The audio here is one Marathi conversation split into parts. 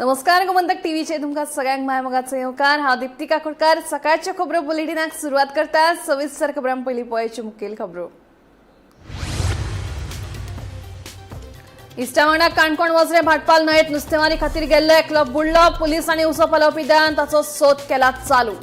नमस्कार गोमंतक टीव्हीचे तुमका सगळ्यांक मायमोगाचो येवकार। हांव दीप्ती काकोडकर। सकाळच्या खबरो बुलेटिनाक सुरुवात करता। सविस्तर खबरां पयलीं पळोवचे मुखेल खबरो। इश्टा वांगडा काणकोण वजरे भाटपाल न्हंयेत नुस्तेमारी खातीर गेल्लो एकलो बुडलो। पुलीसांनी उसो पालवपी दळान ताचो सोद केला चालू।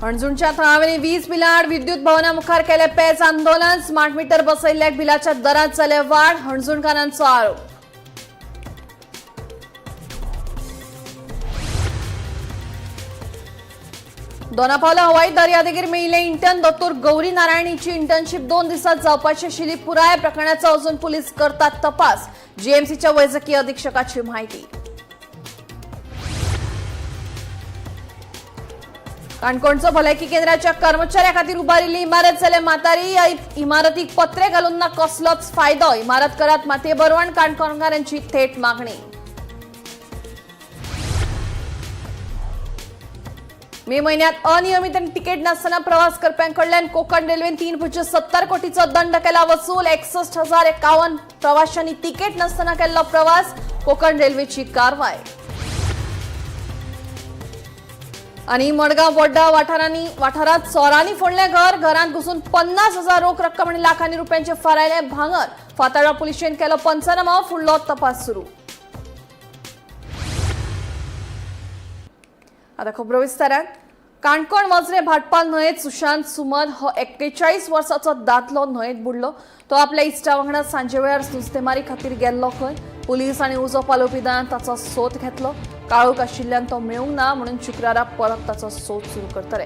हणजूणच्या थळावेली वीज बिलां आड विद्युत भवना मुखार केले पेज आंदोलन। स्मार्ट मीटर बसयल्ल्याक बिलाच्या दरांत जाले वाड, हणजूणकारांचो आरोप। दोनापावला हवाई दर्यादेगेर मेळिल्ले इंटर्न दोतोर गौरी नारायणीची इंटर्नशीप 2 दिसांत जावपाची आशिल्ली। पुराय प्रकरणाचो अजून पुलीस करतात तपास। जीएमसीच्या वैजकीय अधीक्षकाची माहिती। काणकोणचो भलायकी केंद्राच्या कर्मचाऱ्यां खातीर उबारिल्ली इमारत जाले मातारी। ह्या इमारतीक पत्रे घालून ना कसलोच फायदो। इमारत करात मातये बरवण काणकोणकारांची थेट मागणी। मे महिन्यात अनियमित आनी तिकेट नासतना प्रवास करप्यांकडल्यान कोकण रेल्वेन 3.70 कोटीचो दंड केला वसूल। 61,051 प्रवाशांनी तिकेट नासतना केल्लो प्रवास। कोकण रेल्वेची कारवाय। आणि मडगाव बोड्डा वाठारात चोरांनी फोडले घर। घरांत घुसून 50,000 रोख रक्कम आणि लाखांनी रुपयांचे फरायले भांगर। फातर्डा पुलिशेन केलो पंचनामा। फुडलो तपास सुरू। आता खबरो विस्तारान। काणकोण वजरे भाटपाल न्हंयेत सुशांत सुमन हो 41 वर्साचो दादलो न्हंयेत बुडलो। तो आपल्या इश्टा वांगडा सांजे वेळार नुस्तेमारी खातीर गेल्लो खंय। पुलीस आनी उजो पालोवपी दळान ताचो सोद घेतलो। काळोख आशिल्ल्यान तो मेळूंक ना म्हणून शुक्रारा परत ताचो सोद सुरू करतले।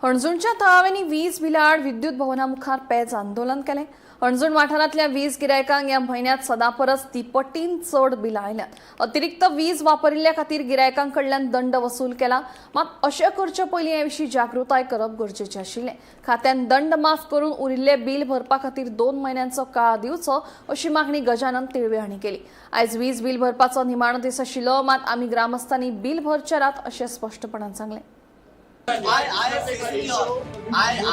हणजूणच्या थळावेली वीज बिलां आड विद्युत भवना मुखार पेज आंदोलन केलें। हणजूण वाठारांतल्या वीज गिरायकांक ह्या म्हयन्यात सदांपरस तिपटीन चड बिलां आयल्यात। अतिरिक्त वीज वापरिल्ल्या खातीर गिरायकांकडल्यान दंड वसूल केला। मात अशें करचे पयलीं हे विशीं जागृताय करप गरजेचें आशिल्लें। खात्यान दंड माफ करून उरिल्ले बील भरपा खातीर 2 म्हयन्यांचो काळ दिवचो अशी मागणी गजानन तिळवे हांणी केली। आयज वीज बील भरपाचो निमाणो दीस आशिल्लो, मात आमी ग्रामस्थांनी बील भरचेरात अशें स्पश्टपणान सांगलें। I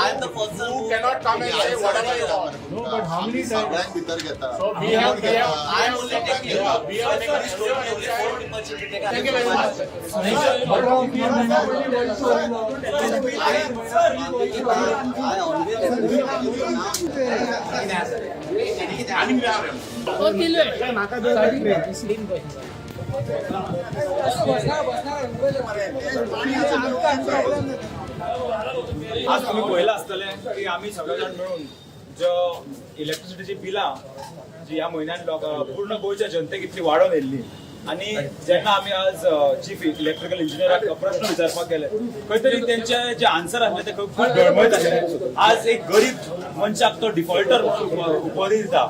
am the person who cannot come and say whatever you want. No, but how many times? So we have I am only taking we are taking this story only 40 much to take. Thank you very much. आज तुम्ही पहिला असतले की आम्ही सगळे जण मिळून जो इलेक्ट्रिसिटीची बिलां जी ह्या म्हयन्यात पूर्ण गोयच्या जनतेक इतली वाडोवन येयल्ली आणि जेन्ना आमी आज चीफ इलेक्ट्रिकल इंजिनियराक प्रश्न विचारपाक गेले खंय तरी तेंचे जे आन्सर आसले ते खूब गळमळीत आसले। आज एक गरीब मनशाक तो डिफॉल्टर उपाधी दिता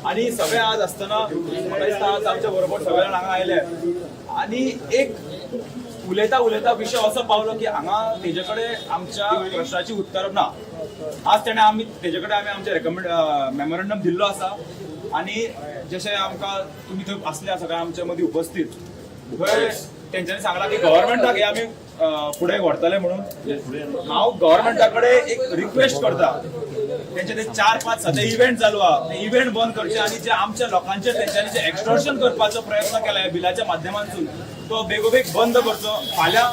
आणि सगळे आज असताना म्हाका दिसता आज आमच्या बरोबर सगळे जाण हांगा आयले आणि एक उलयता विषय असो पावलो की हांगा तेजे कडेन आमच्या प्रश्नाची उत्तर ना। आज आमी तेजे कडेन आमचे मेमोरंडम दिल्लो आसा आणि जशें आमकां तुमी थंय आसल्या सगळे आमच्या मदीं उपस्थित थंय तेंच्यांनी सांगला की गव्हर्नमेंटाक हे आमी फुडें व्हरतले म्हणून। हांव गव्हर्नमेंटा कडेन एक रिक्वेस्ट करता, तेंचे ते 4-5 सध्या इव्हेंट चालू आहा, ते इव्हेंट बंद करचे आणि जे आमच्या लोकांचे तेंच्यांनी जे एक्सटॉर्शन करपाचो प्रयत्न केला ह्या बिलाच्या माध्यमांतून तो बेगोबेग बंद करचो। फाल्यां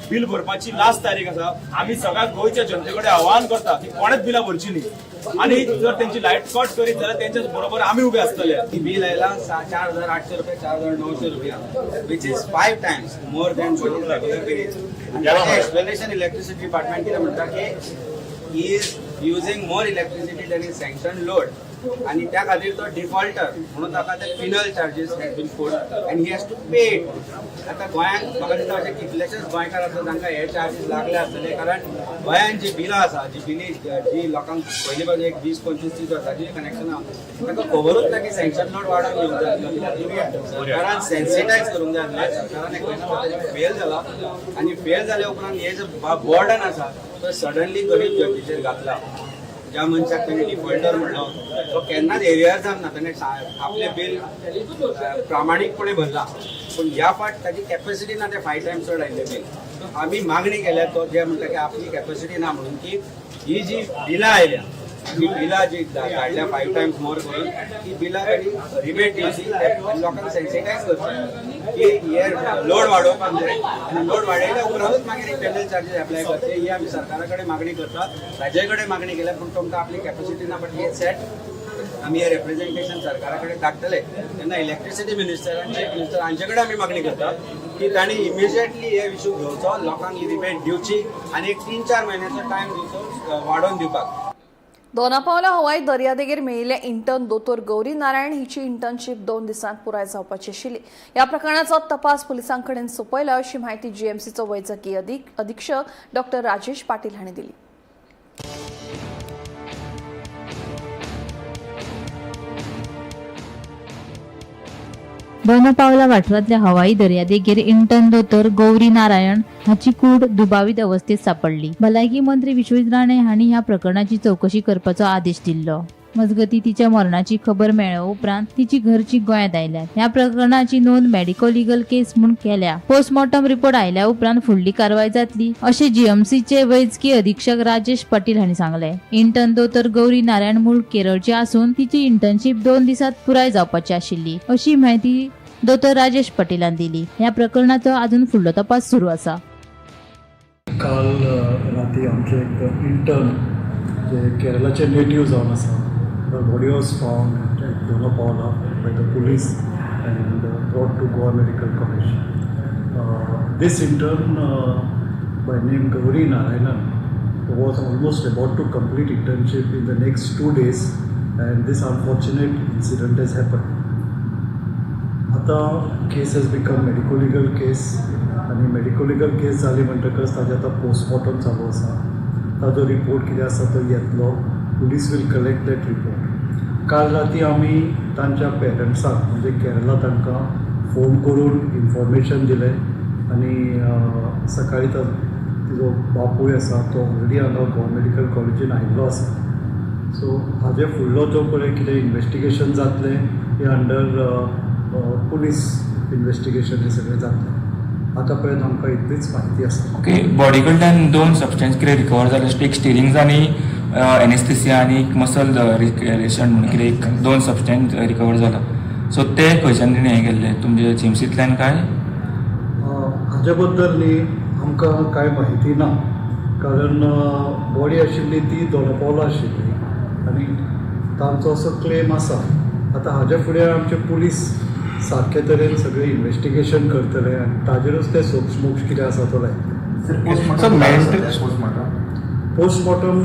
बिल भरपाची लास्ट तारीख आसा। आमी सगळ्या गोंयच्या जनते कडेन आवाहन करता की कोणेच बिलां भरची न्ही आणि जर त्यांची लाईट कट करीत जाल्यार तेंच्या बरोबर आमी उबे आसतले। बिल आयला 4,800 रुपये 4,900 रुपया which is 5 times more than what is regular bill. And that explanation electricity department कितें म्हणटा की he is using more electricity than is sanction load आणि त्या खातीर तो डिफॉल्टर म्हणून ताका ते penal charges has been put and he has to pay it. आतां गोंयांत म्हाका दिसता अशे कितलेशेच गोंयकार आसा तांकां हे चार्जीस लागले आसतले कारण गोंयांत जी बिलां आसा जी लोकांक पयलीं पासून एक 20-25-30 वर्सांची कनेक्शनां तांकां खबरूच ना की सँक्शन लोड वाडोवन येवंक जाय. सरकारान सेन्सिटायज करूंक जाय आसलें. सरकारान एक म्हयनो फेल जाला आनी फेल जाल्या उपरांत हे जे बॉर्डन आसा तो सडनली गरीब जनतेचेर घातला. ज्या मनशाक ताणें डिफॉल्टर म्हणलो तो केन्नाच एरियार जावना. ताणें आपले बिल प्रामाणीकपणे भरला पूण ह्या फाट ताची कॅपॅसिटी ना ते 5 टायम्स चड आयिल्ले बिल. आमी मागणी केल्या तो जे म्हणटा की आपली कॅपॅसिटी ना म्हणून की ही जी बिलां आयल्या ही बिलां जी धाडल्या 5 टायम्स मोर करून ही बिलां ताणी रिबेट दिवची लोकांक सेन्सिटायज करचे की हे लोड वाडोवपाक जाय आनी लोड वाडयल्या उपरांतूच मागीर पेनल चार्जीस एप्लाय करचे ही आमी सरकारा कडेन मागणी करतात. राज्या कडेन मागणी केल्या पूण तुमकां आपली कॅपॅसिटी ना बट हे सेट आमी हे रिप्रेझेंटेशन सरकारा कडेन धाडटले तेन्ना इलेक्ट्रिसिटी मिनिस्टर हांचे कडेन आमी मागणी करतात की तांणी इमिजिएटली हे इश्यू घेवचो लोकांक ही रिबेट दिवची आनी एक 3-4 म्हयन्याचो टायम दिवचो वाडोवन दिवपाक. दोनापावला हवाई दर्यादेगेर मेळिल्ले इंटर्न दोतोर गौरी नारायण हिची इंटर्नशीप 2 दिसांत पुराय जावपाची आशिल्ली. ह्या प्रकरणाचो तपास पुलिसांकडेन सोपयला अशी माहिती जीएमसीचो वैजकी अधीक्षक डॉ. राजेश पाटील हांणी दिली. दोनापावला वाठारांतल्या हवाई दर्यादेगेर इंटर्न दोतोर गौरी नारायण हाची कूड दुबावीत अवस्थेत सापडली. भलायकी मंत्री विश्वजीत राणे हांणी ह्या प्रकरणाची चौकशी करपाचो आदेश दिल्लो. मजगती तिच्या मरणाची खबर मेळ्ळे उपरांत तिची घरची गोंयांत आयल्यात. ह्या प्रकरणाची नोंद मेडिको लिगल केस म्हूण केल्या. पोस्टमॉर्टम रिपोर्ट आयल्या उपरांत फुडली कारवाय जातली अशें जीएमसीचे वैजकी अधीक्षक राजेश पाटील हांणी सांगले. इंटर्न दोतोर गौरी नारायण मूळ केरळची आसून तिची इंटर्नशीप 2 दिसांत पुराय जावपाची आशिल्ली अशी माहिती दोतोर राजेश पाटीलान दिली. ह्या प्रकरणाचो अजून फुडलो तपास सुरू आसा. काल राती आमचे एक इंटर्न जे केरळाचे नेटिव्ह जावन आसा the body was found at Donapaula by the police and brought to Goa Medical College. This intern by name Gauri Narayanan was almost about to complete internship in the next 2 days and this unfortunate incident has happened. आता केस has become medico legal case आणि medico legal case जाली म्हणटकच ताजे आता पोस्टमॉर्टम चालू आसा. ताजो रिपोर्ट कितें आसा तो येतलो. Police will collect that report. काल राती आमी तांच्या पेरंट्सांक म्हणजे केरळा तांकां फोन करून इन्फॉर्मेशन दिलें आणि सकाळी तिजो बापूय आसा तो ऑलरेडी हांगा गोवा मेडिकल कॉलेजीन आयिल्लो आसा. सो हाजे फुडलो जो पळय कितें इन्वेस्टिगेशन जातलें हे अंडर पुलीस इन्वेस्टिगेशन हे सगळें जातलें. आतां पर्यंत आमकां इतलीच म्हायती आसा. ओके, बॉडी कडल्यान 2 सबस्टन्स कितें रिकवर जाले. एक स्टिरिंग्स आनी एनेस्थेसिया आनी एक मसल रिलेशन म्हणून कितें एक 2 सबस्टन्स रिकवर जाला. सो ते खंयच्यान तेणी हें केल्ले तुमचे जीएमसींतल्यान काय? हाजे बद्दल न्ही आमकां कांय म्हायती ना कारण बॉडी आशिल्ली ती दोनापावला आशिल्ली आनी तांचो असो क्लेम आसा. आतां हाजे फुडें आमचे पुलीस सारके तरेन सगळें इन्वेस्टिगेशन करतले आनी ताजेरूच ते सोक्ष कितें आसा तो लायतले. पोस्टमॉर्टम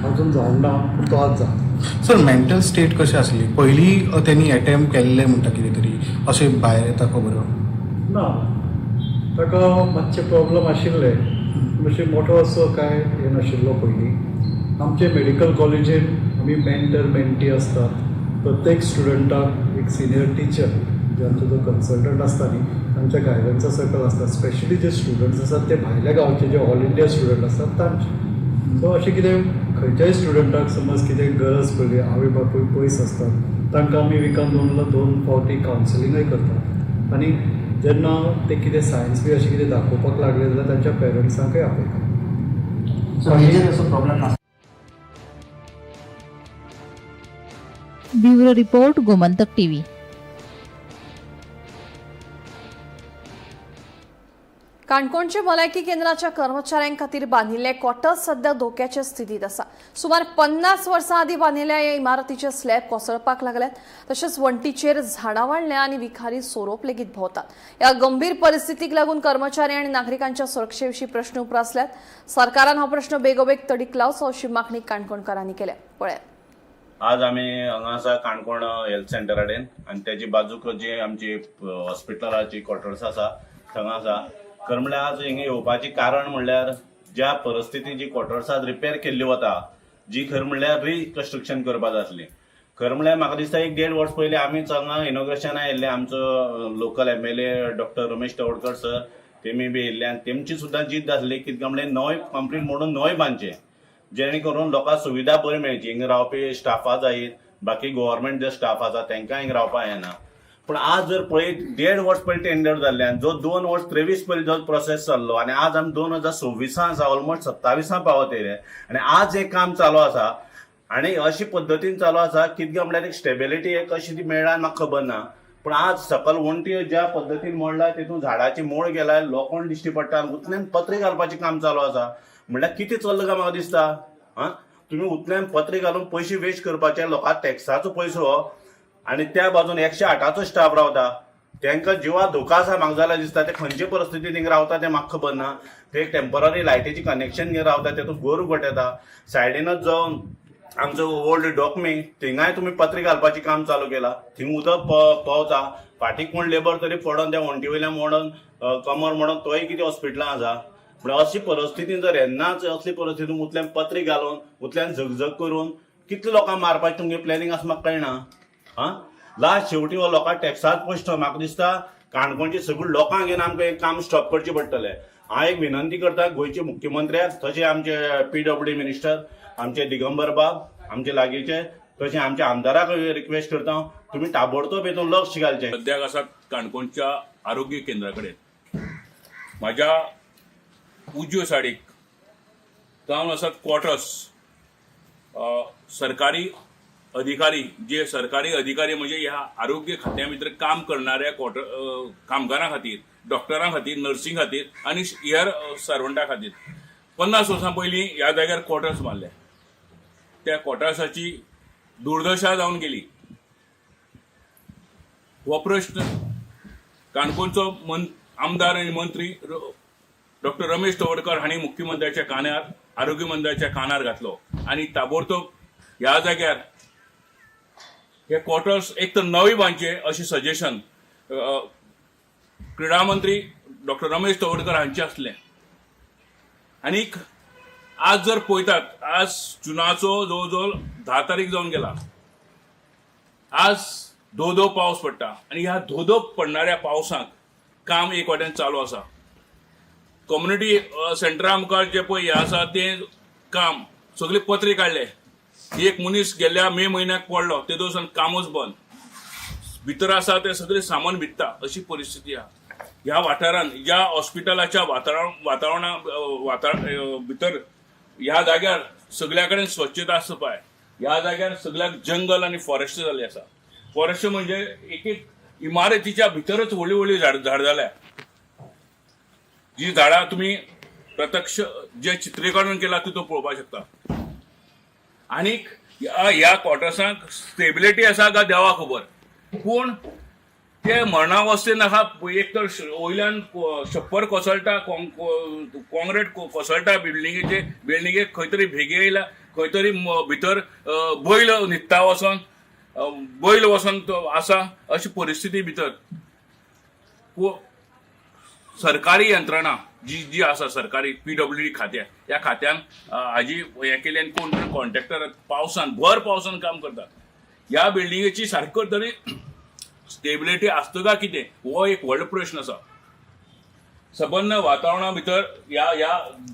अजून जावंक ना पूण तो आज जाता. सर मेंटल स्टेट कशी आसली पयलीं त्यांनी अटेम्प्ट केल्ले म्हणटा कितें तरी अशें भायर येता खबर ना ताका मातशे प्रॉब्लम आशिल्ले मातशें मोठो असो काय हें नाशिल्लो पयलीं. आमचे मेडिकल कॉलेजीन आमी मेंटर मेंटी आसतात. प्रत्येक स्टुडंटाक एक सिनियर टीचर ज्यांचो जो कन्सल्टंट आसता न्ही तांच्या गायडन्सा सकयल आसता. स्पेशली जे स्टुडंट्स आसात ते भायल्या गांवचे जे ऑल इंडिया स्टुडंट आसतात तांचे. सो अशें कितें खंयच्याय स्टुडंटाक समज कितें गरज पडली आवय बापूय पयस आसतात तांकां आमी विकान 2 फावटी कावन्सिलींगय करतात आनी जेन्ना ते कितें सायन्स बी अशें कितें दाखोवपाक लागले जाल्यार तांच्या पेरंट्सांकय आपयतात. Bureau report Gomantak TV. काणकोणचे भलायकी केंद्राच्या कर्मचाऱ्यांक खातीर बांदिल्ले क्वॉर्टर्स सध्या धोक्याच्या स्थितीत आसा. सुमार 50 वर्सां आदीं बांदिल्ल्या ह्या इमारतीचे स्लॅब कोसळपाक लागल्यात. तशेंच वण्टीचेर झाडां वाडल्या आनी विखारी सोरोप लेगीत भोंवतात. ह्या गंभीर परिस्थितीक लागून कर्मचारी आनी नागरिकांच्या सुरक्षे विशीं प्रश्न उप्रासल्यात. सरकारान हो प्रश्न बेगोबेग तडीक लावचो अशी मागणी काणकोणकारांनी केल्या. पळयात. आज आम्ही हांगा आसा काणकोण हेल्थ सेंटरा कडेन आनी तेजी बाजूक जी आमची हॉस्पिटलाची क्वॉर्टर्स आसा थंगा आसा. खरें म्हणल्यार आज हिंगा येवपाचें कारण म्हणल्यार ज्या परिस्थितीन जी क्वॉर्टर्सां रिपेर केल्ली वता, जी खरें म्हणल्यार रिकन्स्ट्रक्शन करपा जाय आसली. खरें म्हणल्यार म्हाका दिसता 1.5 वर्स पयलीं आमीच हांगा इनॉग्रेशना येयल्ले. आमचो local MLA doctor Ramesh Tawadkar sir तेमी बी येयल्ले आनी तेमची सुद्दां जिद्द आसली की म्हणल्यार नवे कंप्लीट म्हणून नवे बांदचें, जेणे करून लोकांक सुविधा बरी मेळची. हिंगा रावपी स्टाफा जायत, बाकी गव्हर्मेंट जे स्टाफ आसा तांकां हिंगा रावपाक येना. पूण आज जर पळयत 1.5 वर्स पयलीं टेंडर जाल्ले आनी जो 2 वर्स 23 पयलीं जो प्रोसेस चाललो आनी आज आमी 2026 आसा, ऑलमोस्ट 27 पावत येयले आनी आज एक काम चालू आसा. आनी अशी पद्दतीन चालू आसा कितें म्हणल्यार एक स्टेबिलिटी एक अशी ती मेळ्ळा म्हाका खबर ना. पूण आज सकल वण्टी ज्या पद्दतीन मोडला तितून झाडाची मोड गेला, लोखंड दिश्टी पडटा, उतल्यान पत्री घालपाचें काम चालू आसा. म्हणल्यार कितें चल्लां काय म्हाका दिसता. तुम्ही उतल्यान पत्री घालून पयशे वेस्ट करपाचे, लोकांक टॅक्साचो पयसो आनी त्या बाजून 108चो स्टाफ रावता. तांकां जिवा धोका आसा म्हाका जाल्यार दिसता. ते खंयचे परिस्थितीन हिंगा रावता तें म्हाका खबर ना. ते टेम्पररी लायटीची कनेक्शन घेवन रावता, तेतून गोरू घट येता. सायडीनच जो आमचो ओल्ड डॉकमी थिंगाय तुमी पत्री घालपाचें काम चालू केलां. थिंग उदक पावता. फाटीक कोण लेबर तरी पडोन त्या वण्टी वयल्यान मोडोन कमर मोडोन तोय कितें हॉस्पिटलांत आसा. म्हणजे अशी परिस्थितीन जर येन्नाच असली परिस्थितीन उतल्यान पत्री घालून उतल्यान झगझग करून कितले लोकांक मारपाचें तुमगे प्लॅनिंग आसा म्हाका कळना. लास्ट शेवटी हो लोकांक टॅक्साच पयसो. म्हाका दिसता काणकोणची सगळीं लोकांक घेवन आमकां एक काम स्टॉप करचें पडटलें. हांव एक विनंती करता गोंयचे मुख्यमंत्र्याक, तशें आमचे PWD मिनिस्टर आमचे दिगंबर बाब आमचे लागींचे, तशें आमच्या आमदाराक रिक्वेस्ट करता तुमी ताबडतोब हेतून लक्ष घालचें. सद्याक आसा काणकोणच्या आरोग्य केंद्रा कडेन म्हाज्या उजव्यो सायडीक जावन आसात क्वॉर्टर्स. सरकारी अधिकारी म्हणजे ह्या आरोग्य खात्या भितर काम करणाऱ्या कामगारां खातीर, डॉक्टरां खातीर, नर्सिंग खातीर आनी हेर सर्वंटां खातीर 50 वर्सां पयलीं ह्या जाग्यार क्वॉर्टर्स बांदले. त्या क्वॉर्टर्साची दुर्दशा जावन गेली. हो प्रश्न काणकोणचो आमदार आनी मंत्री डॉक्टर रमेश तवडकर हांणी मुख्यमंत्र्याच्या कानार, आरोग्य मंत्र्याच्या कानार घातलो आनी ताबडतोब ह्या जाग्यार हे क्वॉर्टर्स एक तर नवी बांदचे अशें सजेशन क्रीडा मंत्री डॉक्टर रमेश तवडकर हांचे आसलें. आनीक आज जर पळयतात, आज जुनाचो जवळ जवळ 10 तारीख जावन गेला. आज धो धो पावस पडटा आनी ह्या धो धो पडणाऱ्या पावसाक काम एक वाटेन चालू आसा. कम्युनिटी सेंटरा मुखार जे पळय हें आसा तें काम सगळे पत्रे काडले. एक मनीस गेल्या मे म्हयन्याक पडलो, ते दिवसान कामूच बंद. भितर आसा ते सगळे सामान भित्ता अशी परिस्थिती आहा. ह्या वाठारांत ह्या हॉस्पिटलाच्या वातावरणा भितर ह्या जाग्यार सगळ्या कडेन स्वच्छता आसता पळय, ह्या जाग्यार सगळ्याक जंगल आनी फॉरेस्ट जाल्ले आसा. फॉरेस्ट म्हणजे एक एक इमारतीच्या भितरच व्हडली व्हडली झाड जाल्या. जी झाडां तुम्ही प्रत्यक्ष जे चित्रीकरण केला तितून पळोवपाक शकता. आनीक ह्या क्वॉर्टर्सांक स्टेबिलिटी आसा काय देवा खबर. पूण ते मरणावस्थेन आसा. एक तर वयल्यान छप्पर कोसळटा, कॉंक्रीट कोसळटा बिल्डिंगेक खंय तरी भेगे येयला, खंय तरी भितर बैल न्हिदता वचोन, बैल वचोन आसा अशी परिस्थिती भितर. सरकारी यंत्रणा जी आसा, सरकारी PWD खात्या, ह्या खात्यान हाजी हें केली आनी कोण कॉन्ट्रॅक्टर पावसान भर पावसान काम करतात. ह्या बिल्डिंगेची सारको तरी स्टेबिलिटी आसता काय कितें हो एक व्हडलो प्रश्न आसा. सबंद वातावरणा भितर ह्या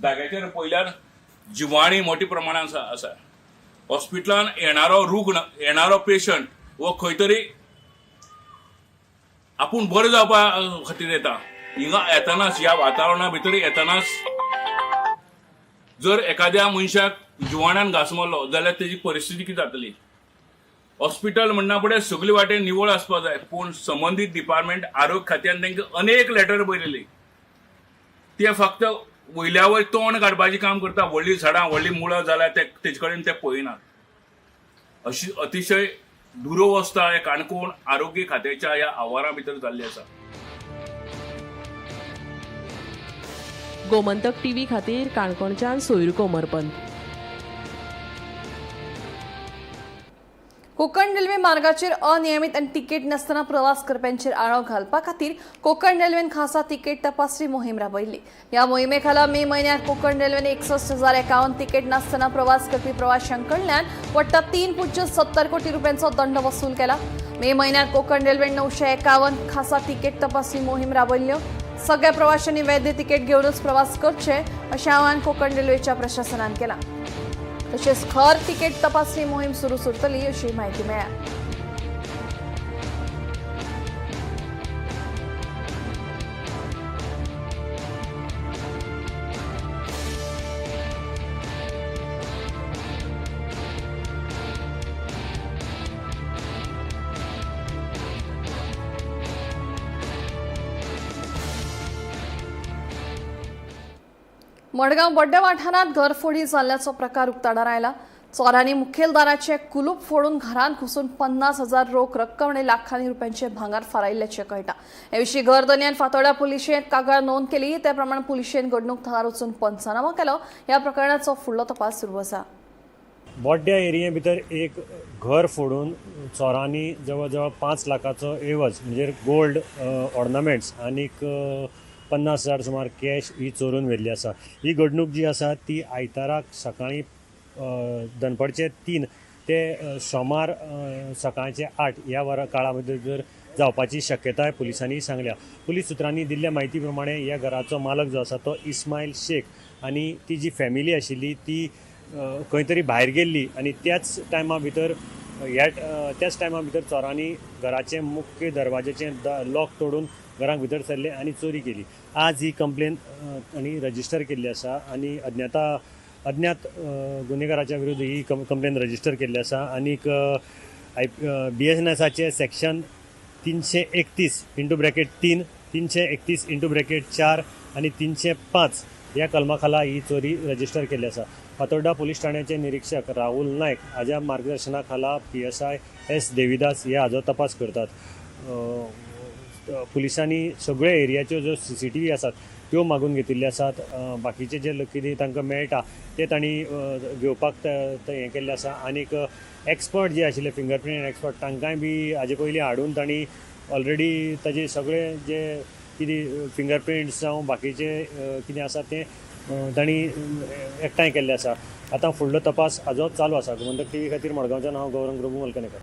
जाग्याचेर पयल्यार जिवाणी मोठ्या प्रमाणात आसा. हॉस्पिटलान येणारो पेशंट वो खंय तरी आपूण बरो जावपा खातीर येता. हिंगा येतानाच ह्या वातावरणा भितर येतानाच जर एखाद्या मनशाक जिवाण्यान घास मारलो जाल्यार तेजी परिस्थिती कितें जातली. हॉस्पिटल म्हणना फुडें सगळे वाटेन निवळ आसपाक जाय. पूण संबंदीत डिपार्टमेंट आरोग्य खात्यान तांकां अनेक लेटर बरयली. ते फक्त वयल्या वयर तोंड काडपाचें काम करता. व्हडलीं झाडां व्हडलीं मुळां जाल्यार तेजे कडेन ते पळयनात. अशी अतिशय दुरवस्था हे काणकोण आरोग्य खात्याच्या ह्या आवारा भितर जाल्ली आसा. गोमंतक टीव्ही खातीर काणकोणच्यान सोयर कोमरपंत. कोकण रेल्वे मार्गाचेर अनियमीत आनी तिकेट नासतना प्रवास करप्यांचेर आळो घालपा खातीर कोकण रेल्वेन खासा तिकेट तपासणी मोहीम राबयिल्ली. ह्या मोहिमे खाला मे म्हयन्यात कोकण रेल्वेन 61,051 तिकेट नासतना प्रवास करपी प्रवाशांक कडल्यान वट्टा 3.70 कोटी रुपयांचो दंड वसूल केला. मे म्हयन्यात कोकण रेल्वेन 951 खासा तिकेट तपासणी मोहीम राबयल्ल्यो. सगळ्या प्रवाशांनी वैध तिकेट घेऊनच प्रवास करचे अशें आवाहन कोकण रेल्वेच्या प्रशासनान केलां. तशेंच खर तिकेट तपासणी मोहीम सुरू उरतली अशी माहिती मेळ्ळ्या. मडगाव बड्डे वाठारात घरफोडी जाल्ल्याचो प्रकार उक्ताडार आयला. चोरांनी मुखेलदाराचे कुलूप फोडून घरांत घुसून 50,000 रोख रक्कम आनी लाखांनी रुपयांचे भांगार फारायिल्ल्याचें कळटा. हे विशीं घर दर्यान फातोड्या पुलिशेन कागाळ नोंद केली. ते प्रमाण पुलिशेन घडणूक थळार वचून पंचनामा केलो. ह्या प्रकरणाचो फुडलो तपास सुरू आसा. बोड्ड्या एरिये भितर एक घर फोडून चोरांनी जवळ जवळ 5 लाखाचो एवज म्हणजे गोल्ड ऑर्नामेंट्स आनीक 50,000 सुमार कॅश ही चोरून व्हेल्ली आसा. ही घडणूक जी आसा ती आयताराक सकाळीं दनपारचे 3 ते सोमार सकाळचे 8 ह्या वरां काळा भितर जावपाची शक्यताय पुलिसांनी सांगल्या. पुलीस सुत्रांनी दिल्ल्या म्हायती प्रमाणे ह्या घराचो मालक जो आसा तो इस्माईल शेख आनी ती जी फॅमिली आशिल्ली ती खंय तरी भायर गेल्ली आनी त्याच टायमा भितर चोरांनी घराचे मुख्य दरवाज्याचें लॉक तोडून घरांक भितर सरले आनी चोरी केली. आज ही कंप्लेन आनी रजिस्टर केल्ली आसा आनी अज्ञात गुन्हेगाराच्या विरुद्ध ही कंप्लेन रजिस्टर केल्ली आसा. आनीक BNSचे सेक्शन 331(3), 331(4) आनी 305 ह्या कलमा खाला ही चोरी रजिस्टर केल्ली आसा. फातोर्डा पुलीस ठाण्याचे निरीक्षक राहुल नायक हाज्या मार्गदर्शना खाला PSI S देविदास हे हाजो तपास करतात. पुलिसांनी सगळे एरियाच्यो ज्यो CCTV आसात त्यो मागून घेतिल्ले आसात. बाकीचे जे कितें तांकां मेळटा ते तांणी घेवपाक हें केल्लें आसा. आनीक एक्सपर्ट जे आशिल्ले फिंगरप्रिंट एक्सपर्ट तांकांय बी हाजे पयलीं हाडून तांणी ऑलरेडी ताजे सगळे जे कितें फिंगरप्रिंट्स जावं बाकीचे कितें आसा तें तांणी एकठांय केल्लें आसा. आतां फुडलो तपास हाजो चालू आसा. गोमंतक TV खातीर मडगांवच्यान हांव गौरंग प्रभू मलकणेकर.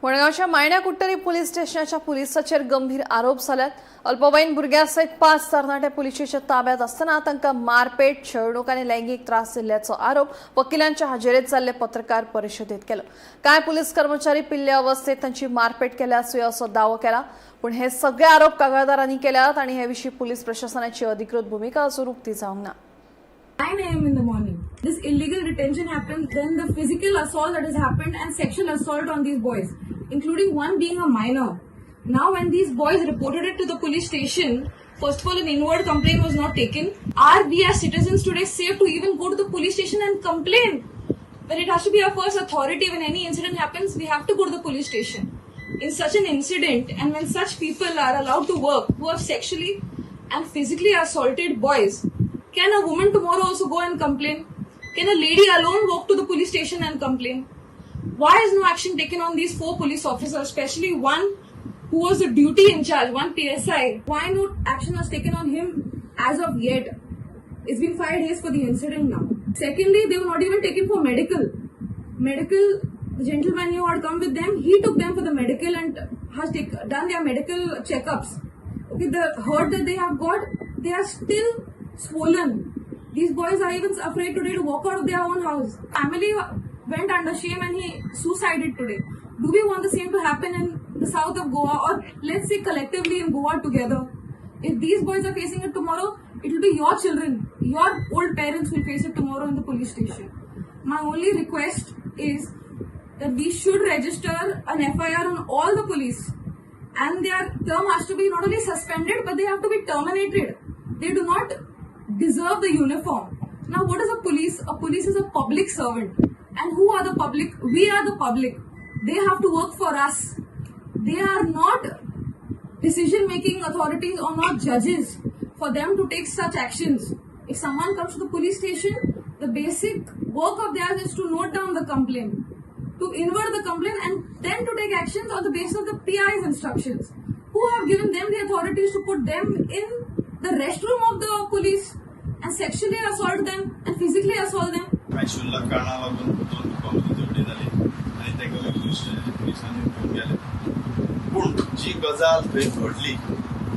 मडगावच्या मायण्या कुट्टरी पोलीस स्टेशनाच्या पुलिसाचेर गंभीर आरोप जाल्यात. अल्पवयीन भुरग्यां सयत 5 तरणाटे पुलिशेच्या ताब्यात आसतना तांकां मारपेट, छळणूक आनी लैंगीक त्रास दिल्ल्याचो आरोप वकिलांच्या हाजेरीत जाल्ले पत्रकार परिशदेत केलो. कांय पुलीस कर्मचारी पिल्ले अवस्थेत तांची मारपेट केल्याचोय असो दावो केला. पूण हे सगळे आरोप कागाळदारांनी केल्यात आनी हे विशीं पुलीस प्रशासनाची अधिकृत भूमिका अजून उक्ती जावंक ना. 9 a.m. in the morning. This illegal detention happened, then the physical assault that has happened and sexual assault on these boys, including one being a minor. Now when these boys reported it to the police station, first of all an inward complaint was not taken. Are we as citizens today safe to even go to the police station and complain? When it has to be our first authority, when any incident happens, we have to go to the police station. In such an incident and when such people are allowed to work who have sexually and physically assaulted boys, can a woman tomorrow also go and complain? Can a lady alone walk to the police station and complain? Why is no action taken on these 4 police officers, especially one who was the duty in charge, one PSI? Why no action was taken on him as of yet? It's been 5 days for the incident now. Secondly, they were not even taken for medical. The gentleman who had come with them, he took them for the medical and has done their medical checkups. Okay, the hurt that they have got, they are still swollen. These boys are even afraid today to walk out of their own house. Family went under shame and he suicided today. Do we want the same to happen in the south of Goa, or let's say collectively in Goa together? If these boys are facing it tomorrow, it will be your children, your old parents will face it tomorrow in the police station. My only request is that we should register an FIR on all the police, and their term has to be not only suspended but they have to be terminated. They do not deserve the uniform. Now, what is a police? A police is a public servant. And who are the public? We are the public. They have to work for us. They are not decision-making authorities or not judges for them to take such actions. If someone comes to the police station, the basic work of theirs is to note down the complaint, to invert the complaint, and then to take actions on the basis of the PI's instructions. Who have given them the authorities to put them in the restroom of the police and sexually assault them and physically assault them? कांय शुल्लक कारणां लागून 2 दुखापती जोडली जाली आनी तेका पुलिसांनी घेवन गेले. पूण जी गजाल थंय घडली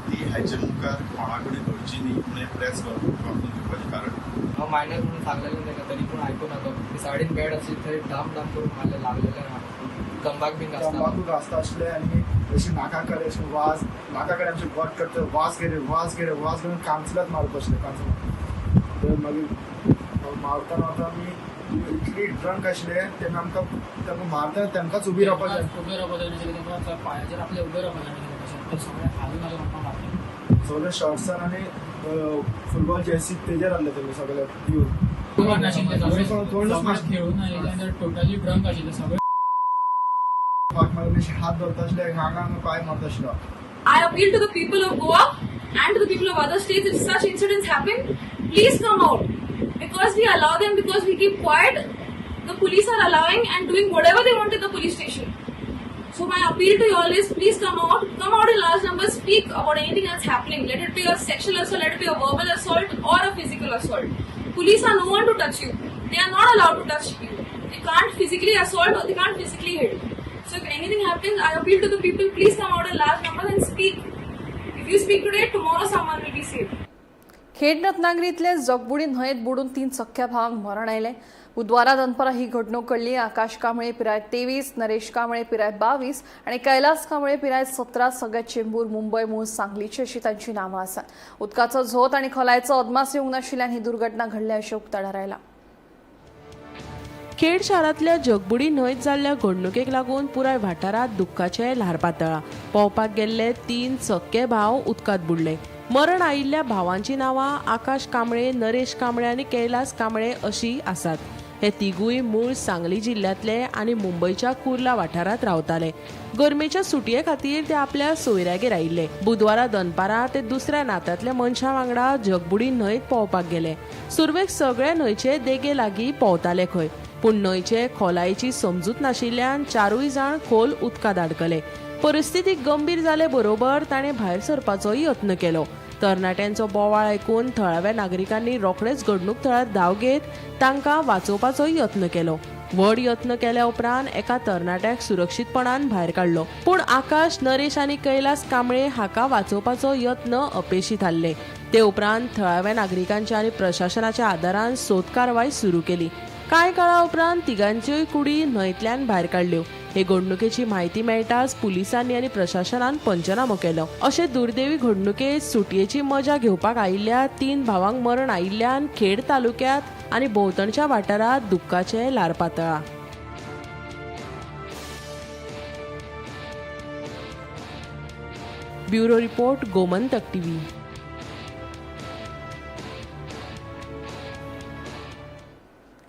ती हाचे मुखार कोणा कडेन घडची न्ही म्हणून प्रेस वापरून घेवपाचें कारण. हांव मायनर म्हणून सांगलेलें ताका तरी पूण आयकूं नाका. ती सायडीन बेड आसली थंय डाम करून मारलें लागलेलें. तंबाखू बी घासता आसले आनी अशी नाकाकडे अशी वाज नाकाकडे आमचे गोट करता वाज घेवन कांचल्यात मारप आसले कांचलो. मागीर मारतना आमी इतली ड्रंक आसले तेन्ना आमकां तांकां मारतना तेमकांच उबी रावपाक जाय. पायाचेर आपल्या उबे रावपाक सगळे शॉर्ट्सान आनी फुटबॉल जर्सी तेजेर आहले तेमी सगळे दिवन टोटली ड्रंक आशिल्ले सगळे हात धरता आसले आंगांक पांय मारता आसलो. I appeal to the people of Goa and to the people of other states, if such incidents happen, please come out. Because we allow them, because we keep quiet, the police are allowing and doing whatever they want in the police station. So my appeal to you all is, please come out in large numbers, speak about anything that's happening. Let it be a sexual assault, let it be a verbal assault or a physical assault. Police are no one to touch you. They are not allowed to touch you. They can't physically assault or they can't physically hit. So if anything happens, I appeal to the people, please come out in large numbers and speak. If you speak today, tomorrow someone will be saved. Khed रत्नागिरीतले जगबुडी न्हंयेत बुडून 3 सख्ख्या भावांक मरण आयलें. बुधवारा दनपारा ही घडणूक घडली. आकाश कांबळे पिराय 23, नरेश कांबळे पिराय 22 आणि कैलास कांबळे पिराय 17 सगळे चेंबूर, मुंबई, मूळ सांगलीची अशी तांची नांवां आसात. उदकाचो झोत आणि खोलायचो अदमास येवंक नाशिल्ल्यान ही दुर्घटना घडल्या अशें उक्ताडार आयला. खेड शारांतल्या जगबुडी न्हंयत जाल्ल्या घडणुकेक लागून पुराय वाठारांत दुख्खाचें ल्हार पातळ्ळां. पोवपाक गेल्ले 3 सख्खे भाव उदकांत बुडले. मरण आयिल्ल्या भावांची नांवां आकाश कांबळे, नरेश कांबळे आनी कैलास कांबळे अशीं आसात. हे तिगूय मूळ सांगली जिल्ल्यांतले आनी मुंबयच्या कुर्ला वाठारांत रावताले. गर्मेच्या सुटये खातीर ते आपल्या सोयऱ्यागेर आयिल्ले. बुधवारा दनपारा ते दुसऱ्या नात्यांतल्या मनशां वांगडा जगबुडी न्हंयत पोवपाक गेले. सुरवेक सगळे न्हंयचे देगे लागीं पोवताले खंय, पूण न्हंयचे खोलायेची समजूत नाशिल्ल्यान 4 जाण खोल उदकांत अडकले. परिस्थिती गंभीर जाले बरोबर ताणें भायर सरपाचो यत्न केलो. तरणाट्यांचो बोवाळ आयकून थळाव्या नागरिकांनी रोखडेच घडणूक थळार धांव घेत तांकां वाचोवपाचो यत्न केलो. व्हड यत्न केल्या उपरांत एका तरणाट्याक सुरक्षीतपणान भायर काडलो. पूण आकाश, नरेश आनी कैलास कांबळे हाका वाचोवपाचो यत्न अपेशी थारले. ते उपरांत थळाव्या नागरिकांच्या आनी प्रशासनाच्या आदारान सोद कारवाय सुरू केली. कांय काळा उपरांत तिगांच्योय कुडी न्हंयतल्यान भायर काडल्यो. हे घडणुकेची म्हायती मेळटाच पुलिसांनी आनी प्रशासनान पंचनामो केलो. अशे दुर्दैवी घडणुकेत सुटयेची मजा घेवपाक आयिल्ल्या 3 भावांक मरण आयिल्ल्यान खेड तालुक्यांत आनी भोंवतणच्या वाठारांत दुख्खाचें ल्हार पातळ्ळां. Bureau report, Gomantak TV.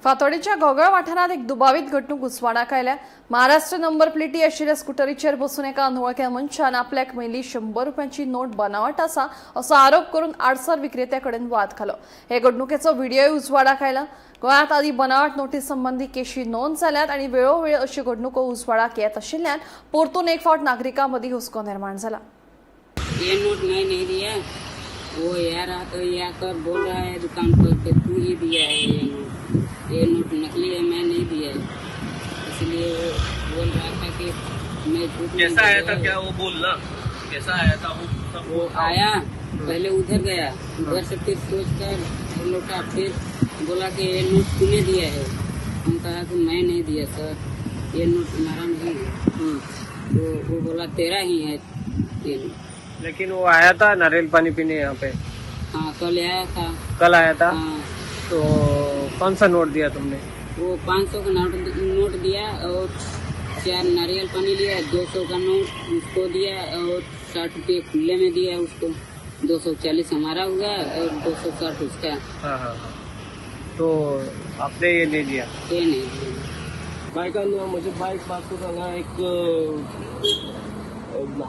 फातोडेच्या गोगळ वाठारात एक दुबावीत घडणूक उजवाडाक आयल्या. महाराष्ट्र नंबर प्लेटी आशिल्ल्या स्कुटरीचेर बसून एका अनवळख्या मनशान आपल्याक मेळिल्ली 100 रुपयांची नोट बनावट आसा असो आरोप करून आडसर विक्रेत्या कडेन वाद घालो. हे घडणुकेचो व्हिडिओय उजवाडाक आयला. गोंयांत आदी बनावट नोटी संबंधी केशी नोंद जाल्यात आणि वेळोवेळ अशी घडणुको उजवाडाक येत आशिल्ल्यान परतून एक फावट नागरिकां मदीं हुस्को निर्माण जाला. ये नोट मैं नहीं दिया, वो यार आकर बोल रहा है दुकान पर कि तू ही दिया है ये नोट नकली है, मैं नहीं दिया है. इसलिए वो बोल रहा था कि मैं झूठ. कैसा आया था, क्या वो बोलना कैसा आया था? वो आया पहले उधर गया, उधर से फिर सोच कर लौटा, फिर बोला कि ये नोट तूने दिया है. हम कहा कि मैं नहीं दिया सर, ये नोट हमारा नहीं है. तो वो बोला तेरा ही है ये नोट. लेकिन वो आया था नारियल पानी पीने यहाँ पे? हाँ कल आया था. कल आया था? हाँ. तो कौन सा नोट दिया तुमने? वो 500 का नोट दिया और 4 नारियल पानी लिया, 200 का नोट उसको दिया और 60 रुपये खुले में दिया उसको. 240 हमारा हुआ और 260 उसका। हाँ हाँ हाँ, तो आपने ये ले लिया? ये नहीं, बायकान म्हणजे बायक पासून हांगा एक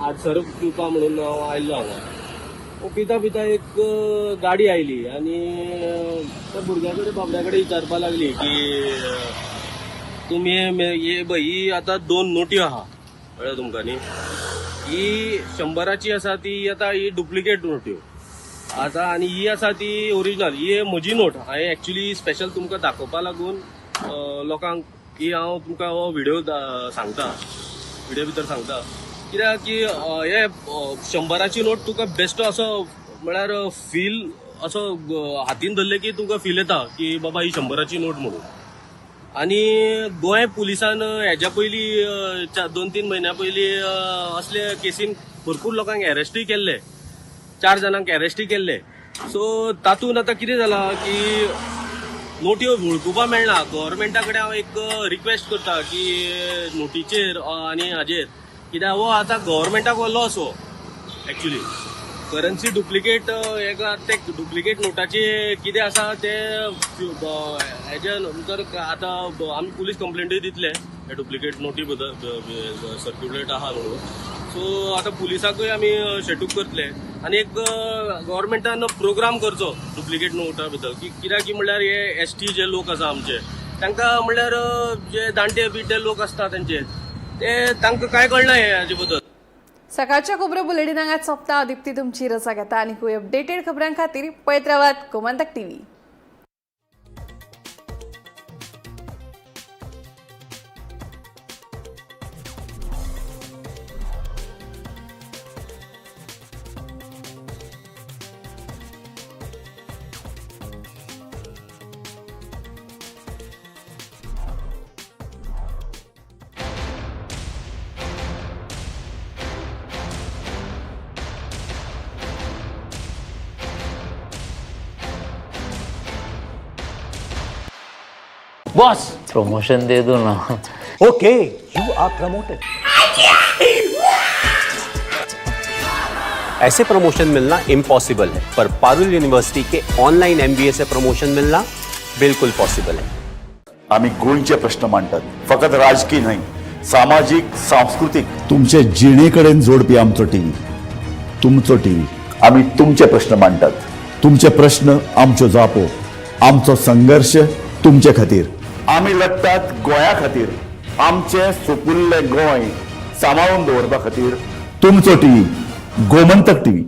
हात सरप पिवपा म्हणून हांव आयिल्लो हांगा. पिता पिता एक गाडी आयली आनी त्या भुरग्या कडेन बाबड्या कडेन विचारपा लागली की तुमी हे पळय ही आतां 2 नोटी आहा कळ्ळें तुमकां न्ही. ही 100ची आसा ती आतां ही डुप्लिकेट नोट्यो आतां आनी ही आसा ती ओरिजिनल. ही म्हजी नोट हांवें एक्चुली स्पेशल तुमकां दाखोवपा लागून लोकांक की हांव तुमकां हो व्हिडिओ सांगता, व्हिडिओ भितर सांगता कित्याक की हे 100ची नोट तुका बेस्ट असो म्हळ्यार फील असो हातीन धरले की तुका फील येता की बाबा ही 100ची नोट म्हणून. आनी गोंय पुलिसान हेज्या पयलीं 2-3 म्हयन्या पयलीं असले केसीन भरपूर लोकांक अरेस्टूय केल्ले, 4 जाणांक अरेस्टूय केल्ले. सो तातूंत आतां कितें जालां की नोट्यो वळखुपा मेळना. गव्हर्मेंटा कडेन हांव एक रिक्वेस्ट करता की नोटीचेर आनी हाजेर, कित्याक हो आतां गव्हर्मेंटाक हो लॉस हो एक्चुली. करन्सी डुप्लिकेट ते डुप्लिकेट नोटाचे कितें आसा ते हेजे नंतर आतां आमी पुलीस कंप्लेंटूय दितले हे डुप्लिकेट नोटी बद्दल सर्क्युलेट आहा म्हणून. सो आतां पुलिसाकूय आमी शेटूक करतले आनी एक गव्हर्मेंटान प्रोग्राम करचो डुप्लिकेट नोटा बद्दल. कित्याक की म्हणल्यार हे ST जे लोक आसा आमचे तांकां म्हणल्यार जे जाणटे बिणटे लोक आसता तेंचे ते तांकां काय कळना हेजे बद्दल. सकाळच्या खबरो बुलेटिनांत सोंपता. दिप्ती तुमची रजा घेता आनी खूब अपडेटेड खबरां खातीर पळयत रावात गोमंतक TV. बॉस प्रमोशन दे दो ना. Okay, you are promoted. ऐसे प्रमोशन मिलना इम्पॉसिबल है, पर पारुल यूनिवर्सिटी के ऑनलाइन MBA से प्रमोशन मिलना बिल्कुल पॉसिबल है. आम्ही गोंयचे प्रश्न मांडतात, फकत राजकीय नाही, सामाजिक सांस्कृतिक. तुमचे जिणेकडेन जोडपी आमचो टीव्ही, तुमचो टीव्ही. आम्ही तुमचे प्रश्न मांडतात, तुमचे प्रश्न आमच्यो जापो, आमचो संघर्ष तुमचे खातीर. आम्ही लढतात गोंया खातीर, आमचे सोपुल्ले गोंय सांबाळून दवरपा खातीर. तुमचो टीव्ही, गोमंतक TV.